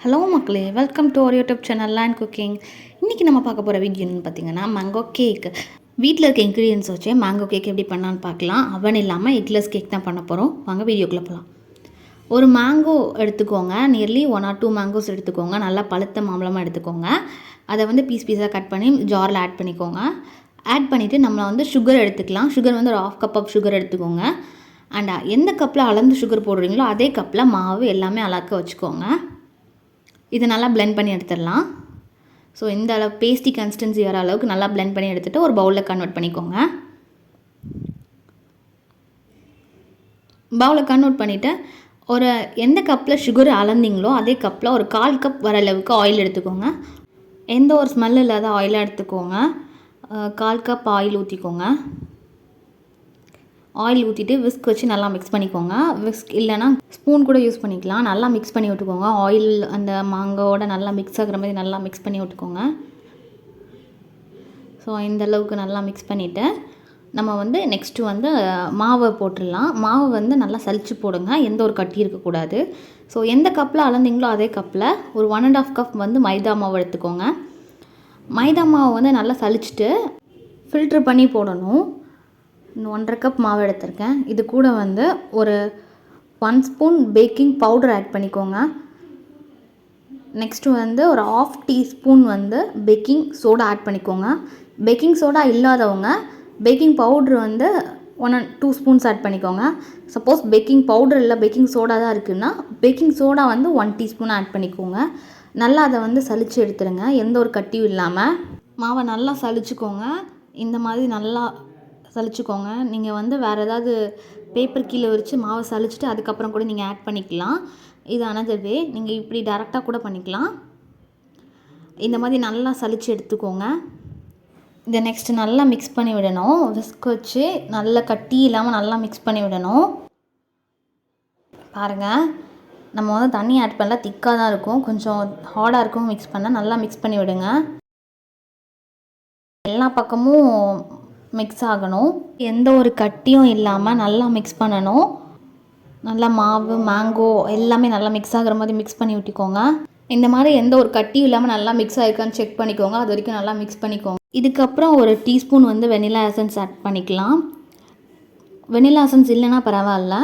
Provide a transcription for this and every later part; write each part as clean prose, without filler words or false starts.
Hello மக்களே, welcome to our YouTube channel land cooking. இன்றைக்கி நம்ம பார்க்க போகிற வீடியோன்னு பார்த்தீங்கன்னா மேங்கோ கேக். வீட்டில் இருக்க இன்க்ரீடியன்ஸ் வச்சு மேங்கோ கேக் எப்படி பண்ணலான்னு பார்க்கலாம். அவன் இல்லாமல் எக்லெஸ் கேக் தான் பண்ண போகிறோம். வாங்க வீடியோக்குள்ளே போகலாம். ஒரு மேங்கோ எடுத்துக்கோங்க, நியர்லி 1 or 2 மேங்கோஸ் எடுத்துக்கோங்க. நல்லா பழுத்த மாம்பழமாக எடுத்துக்கோங்க. அதை பீஸ் பீஸாக கட் பண்ணி ஜாரில் ஆட் பண்ணிக்கோங்க. ஆட் பண்ணிவிட்டு நம்ம சுகர் எடுத்துக்கலாம். சுகர் ஒரு 1/2 cup ஆஃப் சுகர் எடுத்துக்கோங்க. அண்ட் எந்த கப்பில் அளந்து சுகர் போடுறீங்களோ அதே கப்பில் மாவு எல்லாமே அளக்க வச்சுக்கோங்க. இது நல்லா பிளெண்ட் பண்ணி எடுத்துடலாம். ஸோ இந்த அளவு பேஸ்டி கன்சிஸ்டன்சி வர அளவுக்கு நல்லா பிளெண்ட் பண்ணி எடுத்துகிட்டு ஒரு பவுலில் கன்வெர்ட் பண்ணிக்கோங்க. பவுலில் கன்வெர்ட் பண்ணிவிட்டு ஒரு எந்த கப்பில் சுகர் அளந்தீங்களோ அதே கப்பில் ஒரு 1/4 cup வர அளவுக்கு ஆயில் எடுத்துக்கோங்க. எந்த ஒரு ஸ்மெல் இல்லாத ஆயிலாக எடுத்துக்கோங்க. 1/4 cup ஆயில் ஊற்றிக்கோங்க. ஆயில் ஊற்றிட்டு விஸ்க் வச்சு நல்லா மிக்ஸ் பண்ணிக்கோங்க. விஸ்க் இல்லைனா ஸ்பூன் கூட யூஸ் பண்ணிக்கலாம். நல்லா மிக்ஸ் பண்ணி விட்டுக்கோங்க. ஆயில் அந்த மாங்காவோட நல்லா மிக்ஸ் ஆகிற மாதிரி நல்லா மிக்ஸ் பண்ணி விட்டுக்கோங்க. ஸோ இந்த அளவுக்கு நல்லா மிக்ஸ் பண்ணிவிட்டு நம்ம நெக்ஸ்ட்டு மாவை போட்டுடலாம். மாவு நல்லா சலிச்சு போடுங்க. எந்த ஒரு கட்டி இருக்கக்கூடாது. ஸோ எந்த கப்பில் அளந்தீங்களோ அதே கப்பில் ஒரு 1.5 cup மைதா மாவு எடுத்துக்கோங்க. மைதா மாவு நல்லா சலிச்சுட்டு ஃபில்ட்ரு பண்ணி போடணும். 1.5 cup மாவு எடுத்திருக்கேன். இது கூட ஒரு 1 spoon பேக்கிங் பவுடர் ஆட் பண்ணிக்கோங்க. நெக்ஸ்ட்டு ஒரு 1/2 teaspoon பேக்கிங் சோடா ஆட் பண்ணிக்கோங்க. பேக்கிங் சோடா இல்லாதவங்க baking powder 1 or 2 spoons add பண்ணிக்கோங்க. சப்போஸ் பேக்கிங் பவுடர் இல்லை பேக்கிங் சோடா தான் இருக்குதுன்னா பேக்கிங் சோடா 1 teaspoon ஆட் பண்ணிக்கோங்க. நல்லா அதை சலிச்சு எடுத்துருங்க. எந்த ஒரு கட்டியும் இல்லாமல் மாவை நல்லா சலிச்சுக்கோங்க. இந்த மாதிரி நல்லா சலிச்சுக்கோங்க. நீங்கள் வேறு ஏதாவது பேப்பர் கீழே விரித்து மாவை சலிச்சுட்டு அதுக்கப்புறம் கூட நீங்கள் ஆட் பண்ணிக்கலாம். இது அனதர் வே. நீங்கள் இப்படி டேரெக்டாக கூட பண்ணிக்கலாம். இந்த மாதிரி நல்லா சலிச்சு எடுத்துக்கோங்க. இதை நெக்ஸ்ட்டு நல்லா மிக்ஸ் பண்ணி விடணும். விஸ்க் வச்சு நல்லா கட்டி இல்லாமல் நல்லா மிக்ஸ் பண்ணி விடணும். பாருங்கள், நம்ம தண்ணி ஆட் பண்ணல, திக்காக தான் இருக்கும். கொஞ்சம் ஹார்டாக இருக்கும். மிக்ஸ் பண்ண நல்லா மிக்ஸ் பண்ணி விடுங்க. எல்லா பக்கமும் மிக்ஸ் ஆகணும். எந்த ஒரு கட்டியும் இல்லாமல் நல்லா மிக்ஸ் பண்ணணும். நல்லா மாவு மேங்கோ எல்லாமே நல்லா மிக்ஸ் ஆகிற மாதிரி மிக்ஸ் பண்ணி விட்டுக்கோங்க. இந்த மாதிரி எந்த ஒரு கட்டியும் இல்லாமல் நல்லா மிக்ஸ் ஆகிருக்கான்னு செக் பண்ணிக்கோங்க. அது வரைக்கும் நல்லா மிக்ஸ் பண்ணிக்கோங்க. இதுக்கப்புறம் ஒரு டீஸ்பூன் வெனிலா எசன்ஸ் ஆட் பண்ணிக்கலாம். வெனிலா எசன்ஸ் இல்லைன்னா பரவாயில்ல,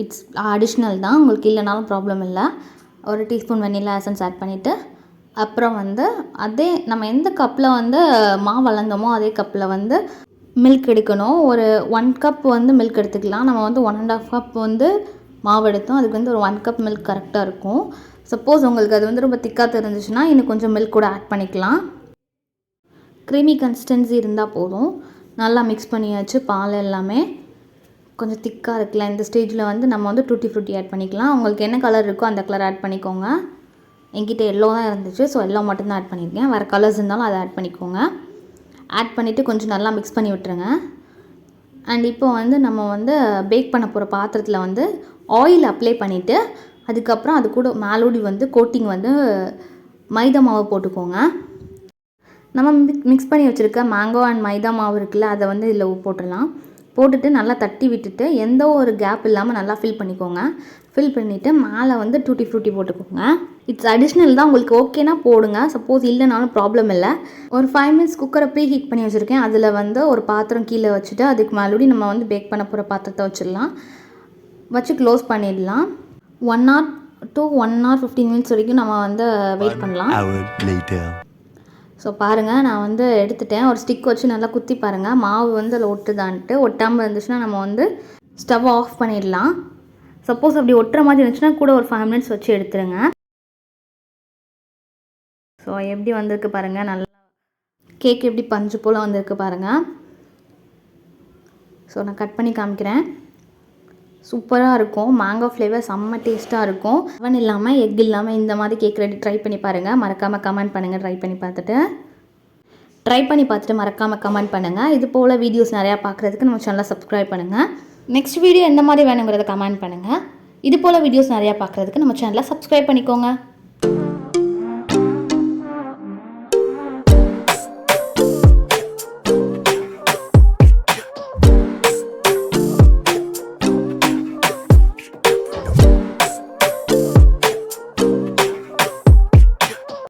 இட்ஸ் அடிஷ்னல் தான். உங்களுக்கு இல்லைனாலும் ப்ராப்ளம் இல்லை. ஒரு டீஸ்பூன் வெனிலா எசன்ஸ் ஆட் பண்ணிவிட்டு அப்புறம் அதே நம்ம எந்த கப்பில் மாவு வளர்ந்தோமோ அதே கப்பில் மில்க் எடுக்கணும். ஒரு 1 cup மில்க் எடுத்துக்கலாம். நம்ம 1.5 cup மாவு எடுத்தோம். அதுக்கு ஒரு 1 cup மில்க் கரெக்டாக இருக்கும். சப்போஸ் உங்களுக்கு அது ரொம்ப திக்காக தெரிஞ்சிச்சுன்னா இன்னும் கொஞ்சம் மில்க் கூட ஆட் பண்ணிக்கலாம். க்ரீமி கன்சிஸ்டன்சி இருந்தால் போதும். நல்லா மிக்ஸ் பண்ணியாச்சு. பால் எல்லாமே கொஞ்சம் திக்காக இருக்குல்ல, இந்த ஸ்டேஜில் நம்ம டூட்டி ஃப்ரூட்டி ஆட் பண்ணிக்கலாம். உங்களுக்கு என்ன கலர் இருக்கோ அந்த கலர் ஆட் பண்ணிக்கோங்க. என்கிட்ட எல்லோ தான் இருந்துச்சு, ஸோ எல்லோ மட்டும்தான் ஆட் பண்ணியிருக்கேன். வேறு கலர்ஸ் இருந்தாலும் அதை ஆட் பண்ணிக்கோங்க. ஆட் பண்ணிவிட்டு கொஞ்சம் நல்லா மிக்ஸ் பண்ணி விட்டுருங்க. அண்ட் இப்போ நம்ம பேக் பண்ண போகிற பாத்திரத்தில் ஆயில் அப்ளை பண்ணிவிட்டு அதுக்கப்புறம் அது கூட மேலோடி கோட்டிங் மைதா மாவு போட்டுக்கோங்க. நம்ம மிக்ஸ் பண்ணி வச்சுருக்க மேங்கோ அண்ட் மைதா மாவு இருக்குல்ல, அதை இதில் போட்டுடலாம். போட்டுட்டு நல்லா தட்டி விட்டுட்டு எந்த ஒரு கேப் இல்லாமல் நல்லா ஃபில் பண்ணிக்கோங்க. ஃபில் பண்ணிவிட்டு மேலே டூட்டி ஃப்ரூட்டி போட்டுக்கோங்க. இட்ஸ் அடிஷ்னல் தான். உங்களுக்கு ஓகேனா போடுங்க. சப்போஸ் இல்லைனாலும் ப்ராப்ளம் இல்லை. ஒரு 5 minutes குக்கரை ப்ரீ ஹீட் பண்ணி வச்சுருக்கேன். அதில் ஒரு பாத்திரம் கீழே வச்சுட்டு அதுக்கு மேலோடி நம்ம பேக் பண்ண போகிற பாத்திரத்தை வச்சிடலாம். வச்சு க்ளோஸ் பண்ணிடலாம். 1 hour to 1 hour 15 minutes வரைக்கும் நம்ம வெயிட் பண்ணலாம். ஸோ பாருங்கள், நான் எடுத்துட்டேன். ஒரு ஸ்டிக் வச்சு நல்லா குத்தி பாருங்கள். மாவு அதில் ஒட்டுதான்ட்டு. ஒட்டாமல் இருந்துச்சுன்னா நம்ம ஸ்டவ் ஆஃப் பண்ணிடலாம். சப்போஸ் அப்படி ஒட்டுற மாதிரி இருந்துச்சுன்னா கூட ஒரு 5 minutes வச்சு எடுத்துருங்க. ஸோ எப்படி வந்திருக்கு பாருங்கள். நல்லா கேக் எப்படி பஞ்சு போல் வந்திருக்கு பாருங்கள். ஸோ நான் கட் பண்ணி காமிக்கிறேன். சூப்பராக இருக்கும். மேங்கோ ஃப்ளேவர் செம்ம டேஸ்ட்டாக இருக்கும். அவன் இல்லாமல் எக் இல்லாமல் இந்த மாதிரி கேக் ரெடி ட்ரை பண்ணி பாருங்கள். மறக்காமல் கமெண்ட் பண்ணுங்கள். ட்ரை பண்ணி பார்த்துட்டு மறக்காமல் கமெண்ட் பண்ணுங்கள். இது போல் வீடியோஸ் நிறையா பார்க்குறதுக்கு நம்ம சேனலை சப்ஸ்கிரைப் பண்ணுங்கள். நெக்ஸ்ட் வீடியோ எந்த மாதிரி வேணுங்கிறத கமெண்ட் பண்ணுங்கள். இது போல் வீடியோஸ் நிறையா பார்க்குறதுக்கு நம்ம சேனலை சப்ஸ்கிரைப் பண்ணிக்கோங்க.